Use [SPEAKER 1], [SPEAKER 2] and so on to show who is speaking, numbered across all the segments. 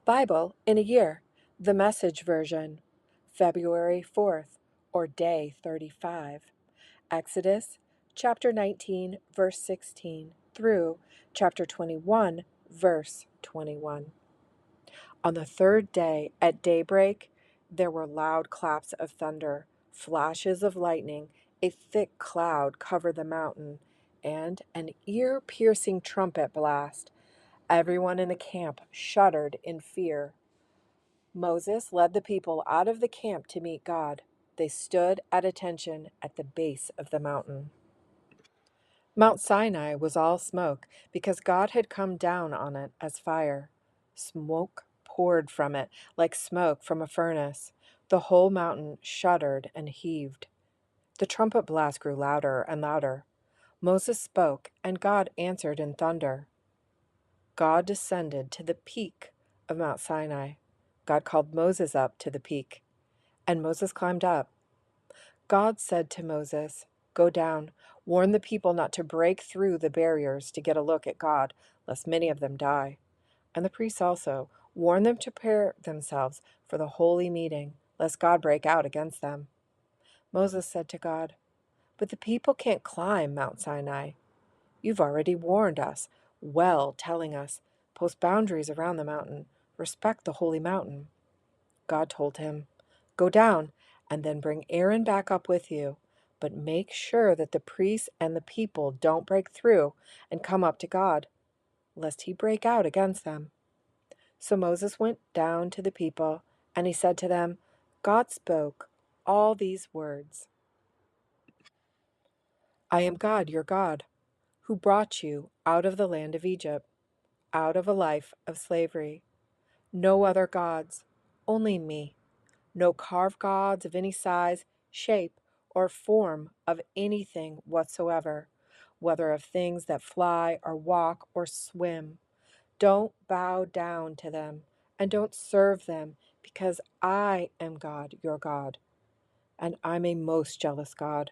[SPEAKER 1] Bible in a Year, the Message Version, February 4th, or Day 35. Exodus chapter 19, verse 16 through chapter 21, verse 21. On the third day at daybreak, there were loud claps of thunder, flashes of lightning, a thick cloud covered the mountain, and an ear-piercing trumpet blast. Everyone in the camp shuddered in fear. Moses led the people out of the camp to meet God. They stood at attention at the base of the mountain. Mount Sinai was all smoke because God had come down on it as fire. Smoke poured from it like smoke from a furnace. The whole mountain shuddered and heaved. The trumpet blast grew louder and louder. Moses spoke, and God answered in thunder. God descended to the peak of Mount Sinai. God called Moses up to the peak, and Moses climbed up. God said to Moses, "Go down, warn the people not to break through the barriers to get a look at God, lest many of them die. And the priests also, warn them to prepare themselves for the holy meeting, lest God break out against them." Moses said to God, "But the people can't climb Mount Sinai. You've already warned us, well, telling us, post boundaries around the mountain, respect the holy mountain." God told him, "Go down and then bring Aaron back up with you, but make sure that the priests and the people don't break through and come up to God, lest he break out against them." So Moses went down to the people, and he said to them, "God spoke all these words. I am God, your God, who brought you out of the land of Egypt, out of a life of slavery. No other gods, only me. No carved gods of any size, shape, or form of anything whatsoever, whether of things that fly or walk or swim. Don't bow down to them, and don't serve them, because I am God, your God, and I'm a most jealous God,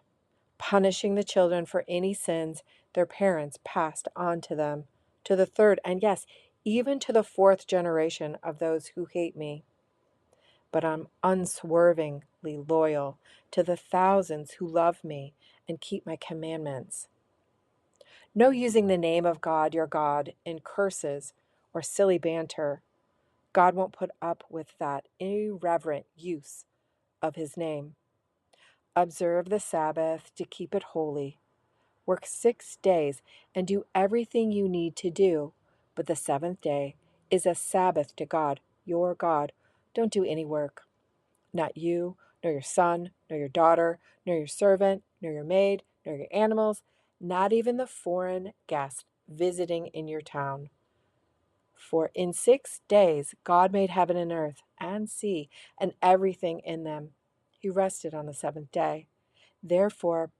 [SPEAKER 1] punishing the children for any sins their parents passed on to them, to the third, and yes, even to the fourth generation of those who hate me. But I'm unswervingly loyal to the thousands who love me and keep my commandments. No using the name of God, your God, in curses or silly banter. God won't put up with that irreverent use of his name. Observe the Sabbath to keep it holy. Work 6 days and do everything you need to do, but the seventh day is a Sabbath to God, your God. Don't do any work. Not you, nor your son, nor your daughter, nor your servant, nor your maid, nor your animals, not even the foreign guest visiting in your town. For in 6 days God made heaven and earth and sea and everything in them. He rested on the seventh day. Therefore,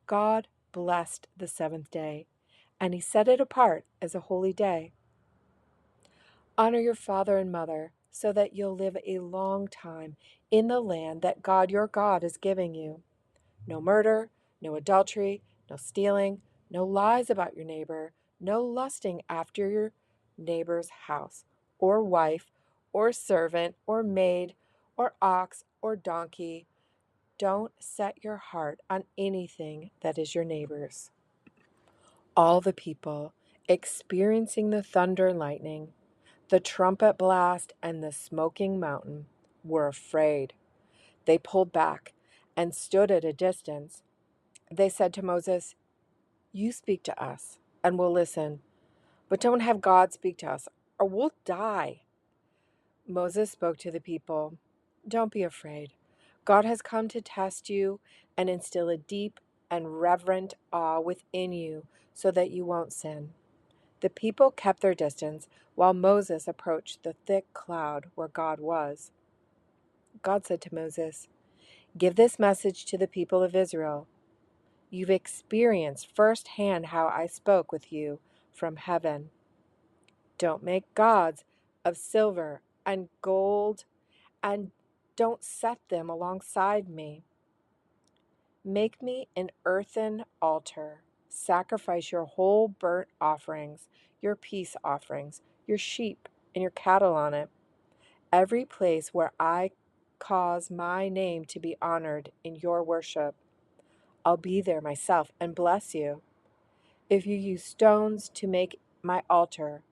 [SPEAKER 1] God blessed the seventh day, and he set it apart as a holy day. Honor your father and mother, so that you'll live a long time in the land that God your God is giving you. No murder, no adultery, no stealing, no lies about your neighbor, no lusting after your neighbor's house, or wife, or servant, or maid, or ox, or donkey. Don't set your heart on anything that is your neighbor's. All the people, experiencing the thunder and lightning, the trumpet blast, and the smoking mountain, were afraid. They pulled back and stood at a distance. They said to Moses, "You speak to us, and we'll listen, but don't have God speak to us, or we'll die." Moses spoke to the people, "Don't be afraid. God has come to test you and instill a deep and reverent awe within you so that you won't sin." The people kept their distance while Moses approached the thick cloud where God was. God said to Moses, "Give this message to the people of Israel. You've experienced firsthand how I spoke with you from heaven. Don't make gods of silver and gold, and don't set them alongside me. Make me an earthen altar. Sacrifice your whole burnt offerings, your peace offerings, your sheep, and your cattle on it. every place where I cause my name to be honored in your worship. I'll be there myself and bless you. If you use stones to make my altar,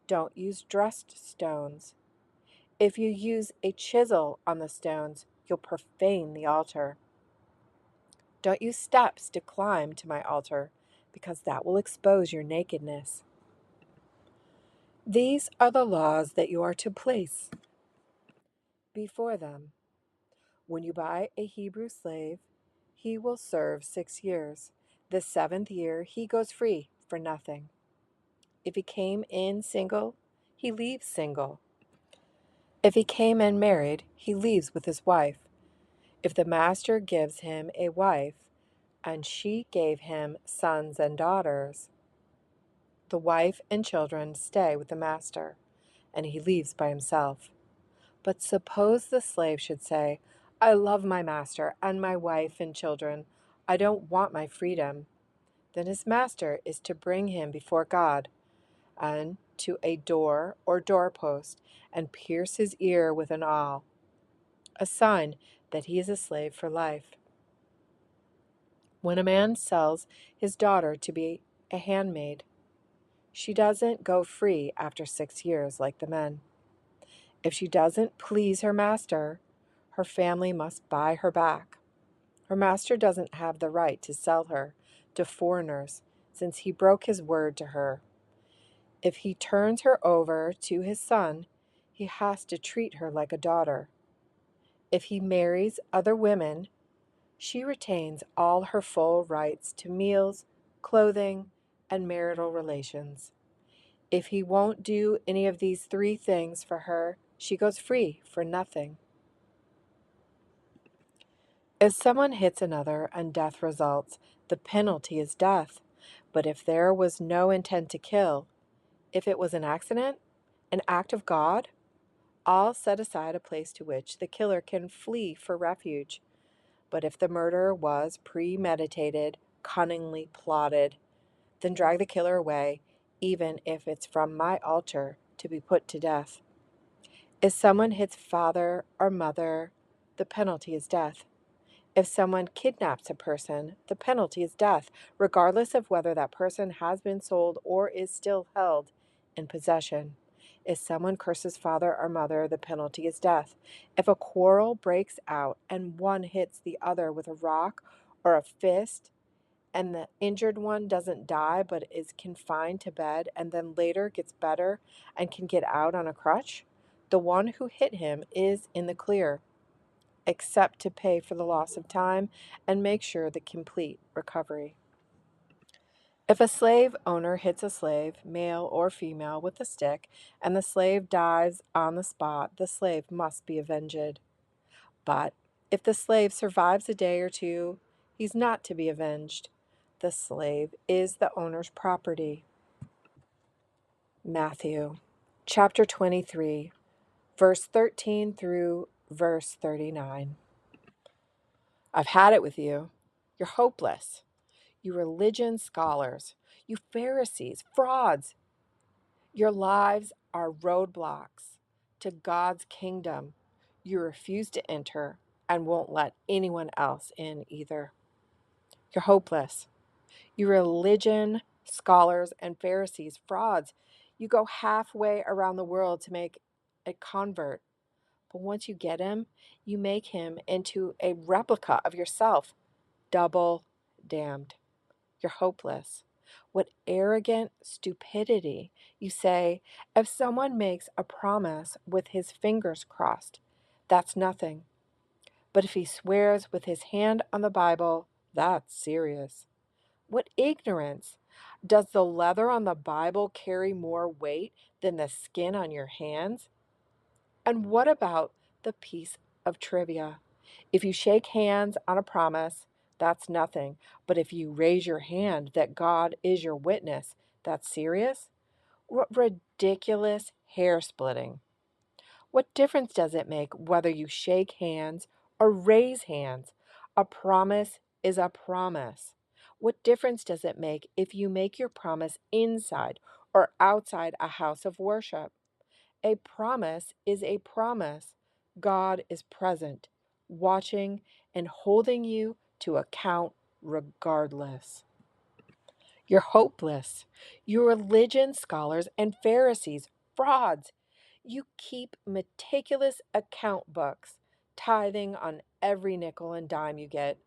[SPEAKER 1] don't use dressed stones. If you use a chisel on the stones, you'll profane the altar. Don't use steps to climb to my altar, because that will expose your nakedness. These are the laws that you are to place before them. When you buy a Hebrew slave, he will serve 6 years. The 7th year, he goes free for nothing. If he came in single, he leaves single. If he came in married, he leaves with his wife. If the master gives him a wife, and she gave him sons and daughters, the wife and children stay with the master, and he leaves by himself. But suppose the slave should say, I love my master and my wife and children. I don't want my freedom. Then his master is to bring him before God and to a door or doorpost and pierce his ear with an awl, a sign that he is a slave for life. When a man sells his daughter to be a handmaid, she doesn't go free after 6 years like the men. If she doesn't please her master, her family must buy her back. Her master doesn't have the right to sell her to foreigners, since he broke his word to her. If he turns her over to his son, he has to treat her like a daughter. If he marries other women, she retains all her full rights to meals, clothing, and marital relations. If he won't do any of these 3 things for her, she goes free for nothing. If someone hits another and death results, the penalty is death. But if there was no intent to kill, if it was an accident, an act of God, I'll set aside a place to which the killer can flee for refuge. But if the murder was premeditated, cunningly plotted, then drag the killer away, even if it's from my altar, to be put to death. If someone hits father or mother, the penalty is death. If someone kidnaps a person, the penalty is death, regardless of whether that person has been sold or is still held in possession. If someone curses father or mother, the penalty is death. If a quarrel breaks out and one hits the other with a rock or a fist, and the injured one doesn't die but is confined to bed and then later gets better and can get out on a crutch, the one who hit him is in the clear, except to pay for the loss of time and make sure the complete recovery. If a slave owner hits a slave, male or female, with a stick, and the slave dies on the spot, the slave must be avenged. But if the slave survives a day or two, he's not to be avenged. The slave is the owner's property. Matthew chapter 23, verse 13 through verse 39. I've had it with you. You're hopeless. You religion scholars, you Pharisees, frauds. Your lives are roadblocks to God's kingdom. You refuse to enter and won't let anyone else in either. You're hopeless. You religion scholars and Pharisees, frauds. You go halfway around the world to make a convert. But once you get him, you make him into a replica of yourself. Double damned. You're hopeless. What arrogant stupidity. You say, if someone makes a promise with his fingers crossed, that's nothing. But if he swears with his hand on the Bible, that's serious. What ignorance! Does the leather on the Bible carry more weight than the skin on your hands? And what about the piece of trivia? If you shake hands on a promise, that's nothing. But if you raise your hand that God is your witness, that's serious? What ridiculous hair splitting. What difference does it make whether you shake hands or raise hands? A promise is a promise. What difference does it make if you make your promise inside or outside a house of worship? A promise is a promise. God is present, watching, and holding you to account regardless. You're hopeless. You religion scholars and Pharisees, frauds. You keep meticulous account books, tithing on every nickel and dime you get.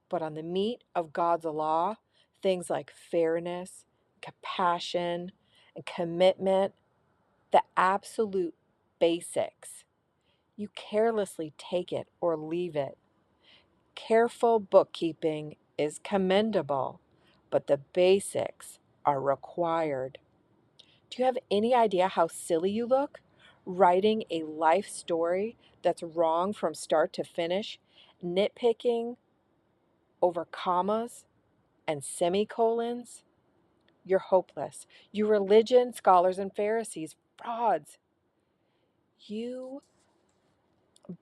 [SPEAKER 1] But on the meat of God's law, things like fairness, compassion, and commitment, the absolute basics, you carelessly take it or leave it. Careful bookkeeping is commendable, but the basics are required. Do you have any idea how silly you look? Writing a life story that's wrong from start to finish, nitpicking over commas and semicolons? You're hopeless. You religion scholars and Pharisees, frauds. You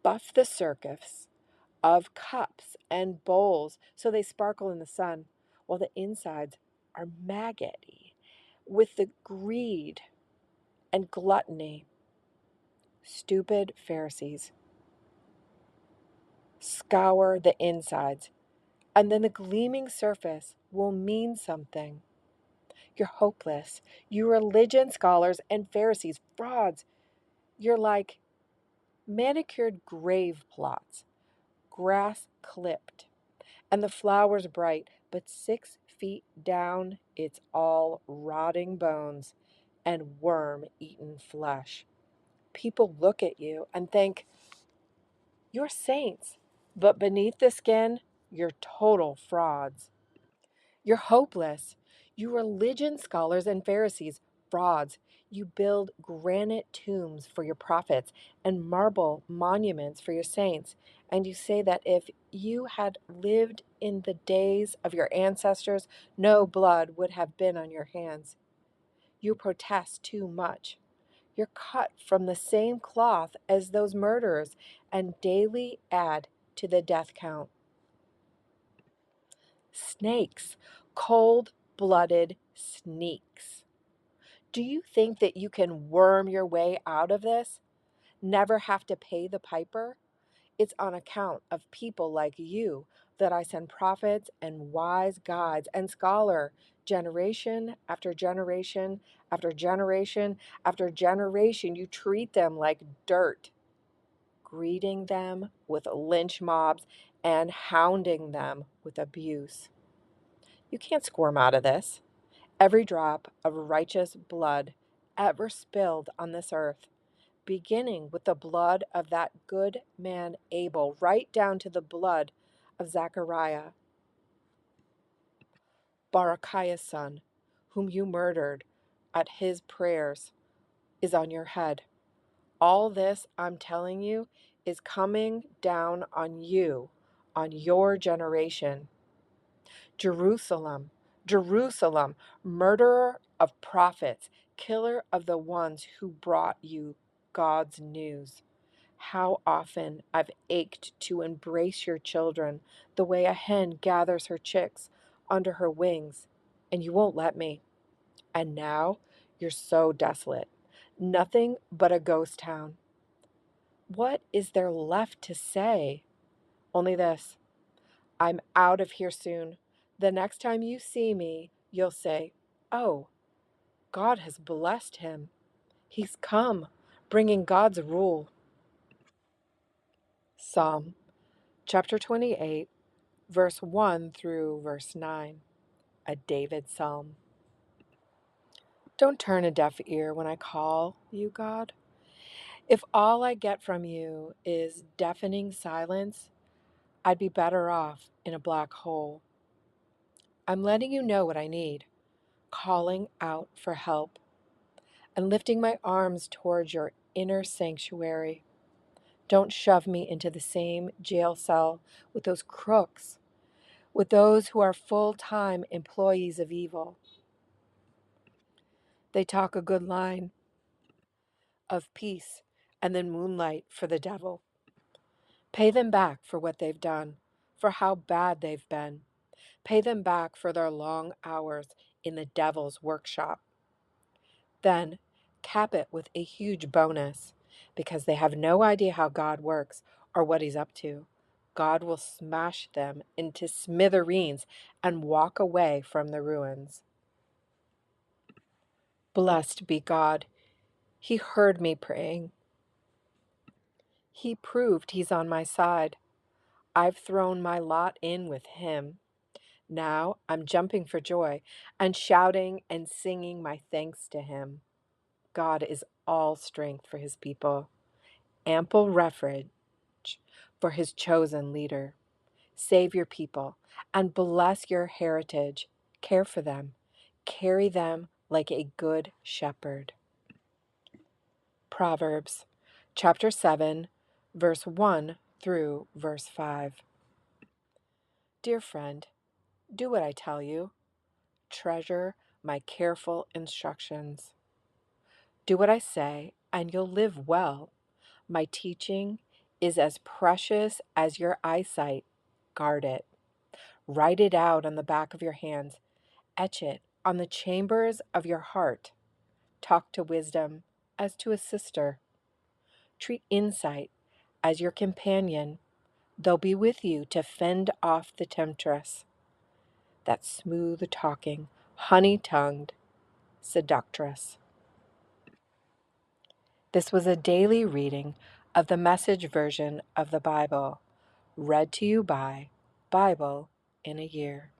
[SPEAKER 1] buff the surface of cups and bowls so they sparkle in the sun, while the insides are maggoty with the greed and gluttony. Stupid Pharisees. Scour the insides, and then the gleaming surface will mean something. You're hopeless. You religion scholars and Pharisees, frauds. You're like manicured grave plots, grass clipped, and the flowers bright, but 6 feet down, it's all rotting bones and worm-eaten flesh. People look at you and think, you're saints, but beneath the skin, you're total frauds. You're hopeless. You religion scholars and Pharisees, frauds. You build granite tombs for your prophets and marble monuments for your saints. And you say that if you had lived in the days of your ancestors, no blood would have been on your hands. You protest too much. You're cut from the same cloth as those murderers and daily add to the death count. Snakes, cold-blooded sneaks. Do you think that you can worm your way out of this? Never have to pay the piper? It's on account of people like you that I send prophets and wise guides and scholar generation after generation after generation after generation. You treat them like dirt, greeting them with lynch mobs and hounding them with abuse. You can't squirm out of this. Every drop of righteous blood ever spilled on this earth, beginning with the blood of that good man Abel, right down to the blood of Zechariah, Barachiah's son, whom you murdered at his prayers, is on your head. All this, I'm telling you, is coming down on you, on your generation. Jerusalem, Jerusalem, murderer of prophets, killer of the ones who brought you God's news. How often I've ached to embrace your children the way a hen gathers her chicks under her wings, and you won't let me. And now you're so desolate. Nothing but a ghost town. What is there left to say? Only this: I'm out of here soon. The next time you see me, you'll say, oh, God has blessed him. He's come, bringing God's rule. Psalm chapter 28, verse 1 through verse 9, a David psalm. Don't turn a deaf ear when I call you, God. If all I get from you is deafening silence, I'd be better off in a black hole. I'm letting you know what I need, calling out for help, and lifting my arms towards your inner sanctuary. Don't shove me into the same jail cell with those crooks, with those who are full-time employees of evil. They talk a good line of peace and then moonlight for the devil. Pay them back for what they've done, for how bad they've been. Pay them back for their long hours in the devil's workshop. Then cap it with a huge bonus because they have no idea how God works or what He's up to. God will smash them into smithereens and walk away from the ruins. Blessed be God. He heard me praying. He proved He's on my side. I've thrown my lot in with Him. Now I'm jumping for joy and shouting and singing my thanks to Him. God is all strength for His people, ample refuge for His chosen leader. Save your people and bless your heritage. Care for them. Carry them like a good shepherd. Proverbs chapter 7, verse 1 through verse 5. Dear friend, do what I tell you. Treasure my careful instructions. Do what I say, and you'll live well. My teaching is as precious as your eyesight. Guard it. Write it out on the back of your hands. Etch it on the chambers of your heart. Talk to wisdom as to a sister. Treat insight as your companion. They'll be with you to fend off the temptress, that smooth-talking, honey-tongued seductress. This was a daily reading of the Message version of the Bible, read to you by Bible in a Year.